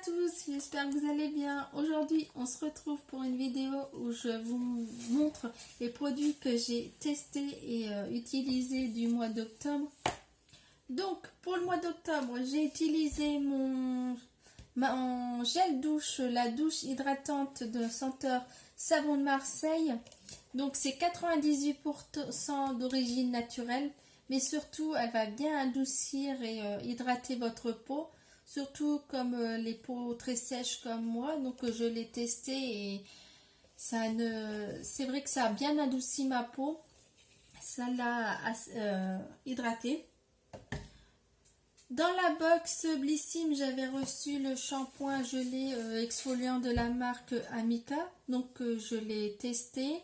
tous, j'espère que vous allez bien. Aujourd'hui, on se retrouve pour une vidéo où je vous montre les produits que j'ai testés et utilisés du mois d'octobre. Donc, pour le mois d'octobre, j'ai utilisé mon gel douche, la douche hydratante de senteur Savon de Marseille. Donc, c'est 98% d'origine naturelle, mais surtout, elle va bien adoucir et hydrater votre peau. Surtout comme les peaux très sèches comme moi, donc je l'ai testé et c'est vrai que ça a bien adouci ma peau, ça l'a hydratée. Dans la box Blissim, j'avais reçu le shampoing gelé exfoliant de la marque Amica, donc je l'ai testé.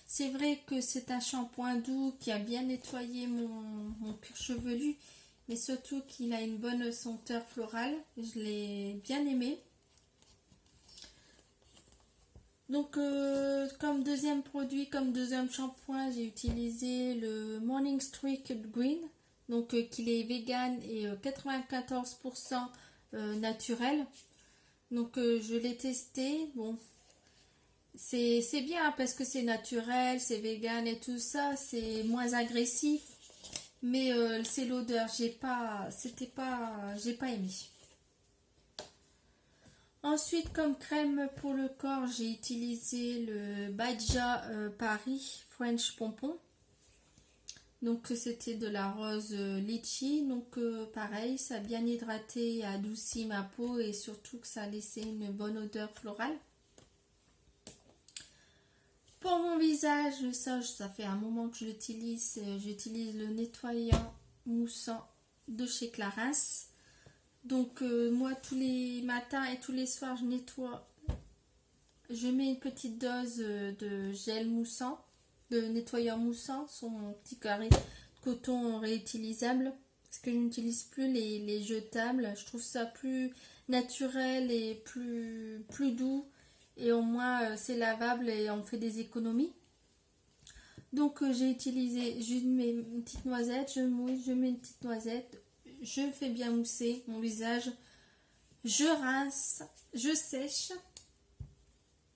C'est vrai que c'est un shampoing doux qui a bien nettoyé mon cuir chevelu, mais surtout qu'il a une bonne senteur florale. Je l'ai bien aimé. Donc comme deuxième produit, comme deuxième shampoing, j'ai utilisé le Morning Streak Green, donc qu'il est vegan et 94% naturel. Donc je l'ai testé. Bon, c'est bien parce que c'est naturel, c'est vegan et tout ça, c'est moins agressif. Mais c'est l'odeur, j'ai pas aimé. Ensuite, comme crème pour le corps, j'ai utilisé le Badja Paris French Pompon. Donc c'était de la rose litchi. Donc pareil, ça a bien hydraté et adouci ma peau et surtout que ça a laissé une bonne odeur florale. Pour mon visage, ça fait un moment que je l'utilise. J'utilise le nettoyant moussant de chez Clarins. Donc moi, tous les matins et tous les soirs, je nettoie. Je mets une petite dose de gel moussant, de nettoyant moussant, sur mon petit carré de coton réutilisable. Parce que je n'utilise plus les jetables. Je trouve ça plus naturel et plus doux. Et au moins c'est lavable et on fait des économies. Donc j'ai utilisé, je mets une petite noisette, je mouille, je mets une petite noisette, je fais bien mousser mon visage, je rince, je sèche.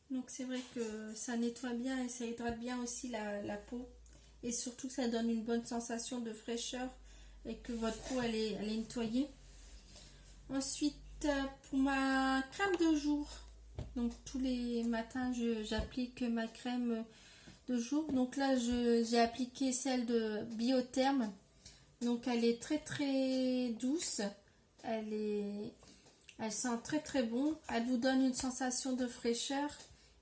Donc c'est vrai que ça nettoie bien et ça hydrate bien aussi la peau. Et surtout ça donne une bonne sensation de fraîcheur et que votre peau elle est nettoyée. Ensuite pour ma crème de jour. Donc tous les matins j'applique ma crème de jour. Donc là j'ai appliqué celle de Biotherme. Donc elle est très douce. Elle sent très bon. Elle vous donne une sensation de fraîcheur.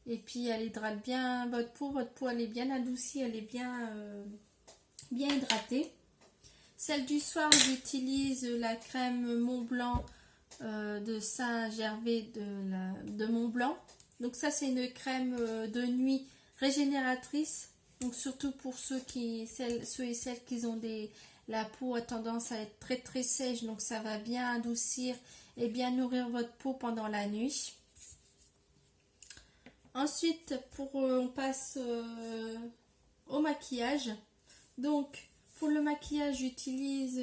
Et puis elle hydrate bien votre peau. Votre peau elle est bien adoucie. Elle est bien hydratée. Celle du soir, j'utilise la crème Montblanc de Saint-Gervais de Montblanc. Donc ça c'est une crème de nuit régénératrice. Donc surtout pour ceux et celles qui ont la peau a tendance à être très sèche. Donc ça va bien adoucir et bien nourrir votre peau pendant la nuit. Ensuite on passe au maquillage. Donc pour le maquillage j'utilise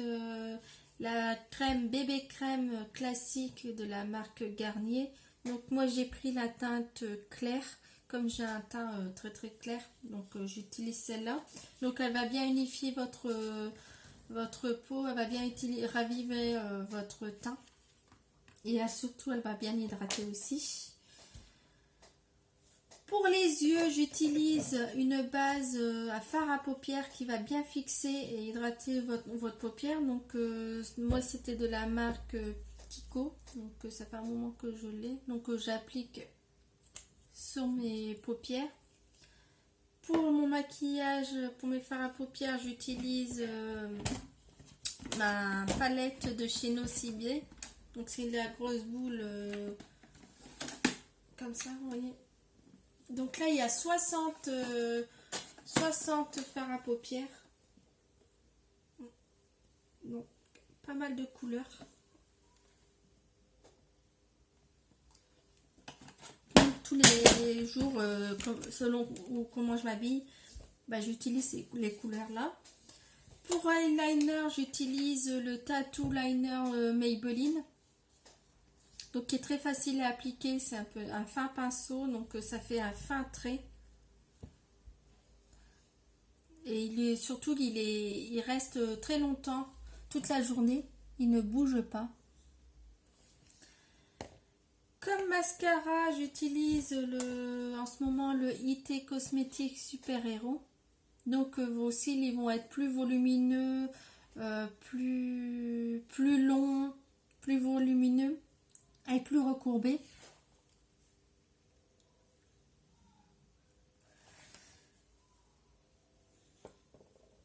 la crème bébé crème classique de la marque Garnier. Donc moi j'ai pris la teinte claire, comme j'ai un teint très clair, donc j'utilise celle-là. Donc elle va bien unifier votre peau, elle va bien raviver votre teint. Et surtout elle va bien hydrater aussi. Pour les yeux, j'utilise une base à fard à paupières qui va bien fixer et hydrater votre paupière. Donc moi c'était de la marque Kiko. Donc ça fait un moment que je l'ai. Donc j'applique sur mes paupières. Pour mon maquillage, pour mes fards à paupières, j'utilise ma palette de chez Nocibé. Donc c'est la grosse boule comme ça, vous voyez. Donc là, il y a 60 fards à paupières. Donc, pas mal de couleurs. Donc, tous les jours, selon comment je m'habille, bah, j'utilise les couleurs là. Pour eyeliner, j'utilise le Tattoo Liner Maybelline. donc qui est très facile à appliquer. C'est un peu un fin pinceau, donc ça fait un fin trait. Et il reste très longtemps, toute la journée. Il ne bouge pas. Comme mascara, j'utilise en ce moment le IT Cosmetics Super Hero. Donc vos cils ils vont être plus volumineux, plus longs, plus volumineux et plus recourbés.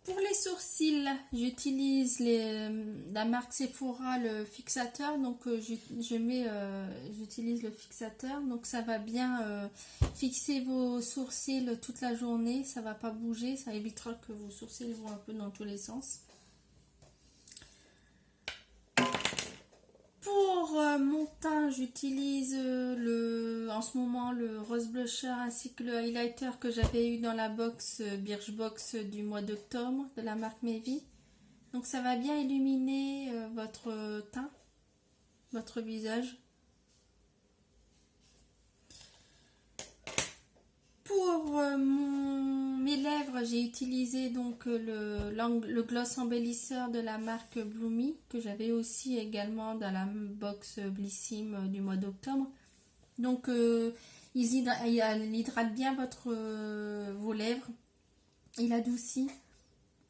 Pour les sourcils, j'utilise la marque Sephora, le fixateur. Donc j'utilise le fixateur. Donc ça va bien fixer vos sourcils toute la journée. Ça va pas bouger. Ça évitera que vos sourcils vont un peu dans tous les sens. Pour mon teint, j'utilise en ce moment le rose blusher ainsi que le highlighter que j'avais eu dans la box Birchbox du mois d'octobre de la marque Mevi. Donc ça va bien illuminer votre teint, votre visage. Pour mes lèvres, j'ai utilisé donc le gloss embellisseur de la marque Bloomy que j'avais aussi également dans la box Blissim du mois d'octobre. Donc il hydrate bien vos lèvres, il adoucit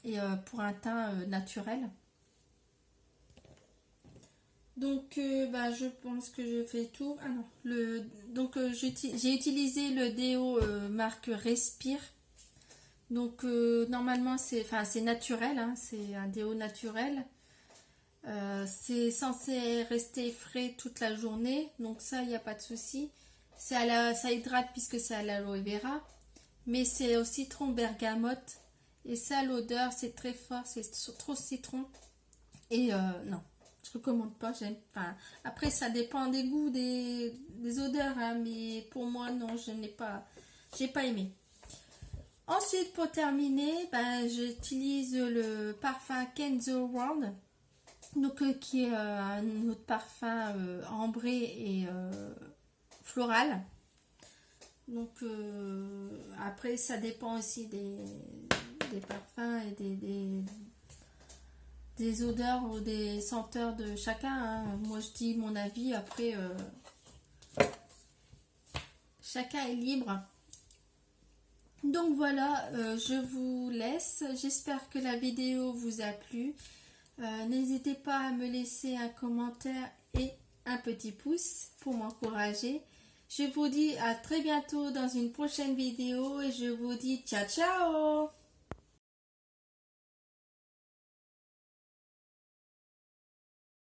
et pour un teint naturel. Donc je pense que je fais tout. Ah non, j'ai utilisé le déo marque Respire. Donc normalement c'est naturel, hein, c'est un déo naturel. C'est censé rester frais toute la journée, donc ça il n'y a pas de souci. Ça hydrate puisque c'est à l'aloe vera, mais c'est au citron bergamote et ça l'odeur c'est très fort, c'est trop citron et non. Je recommande pas, après ça dépend des goûts, des odeurs, hein, mais pour moi non, j'ai pas aimé. Ensuite pour terminer, j'utilise le parfum Kenzo World, donc qui est un autre parfum ambré et floral. Donc après ça dépend aussi des parfums et des odeurs ou des senteurs de chacun, hein. Moi je dis mon avis, après chacun est libre. Donc voilà, je vous laisse. J'espère que la vidéo vous a plu. N'hésitez pas à me laisser un commentaire et un petit pouce pour m'encourager. Je vous dis à très bientôt dans une prochaine vidéo et je vous dis ciao ciao.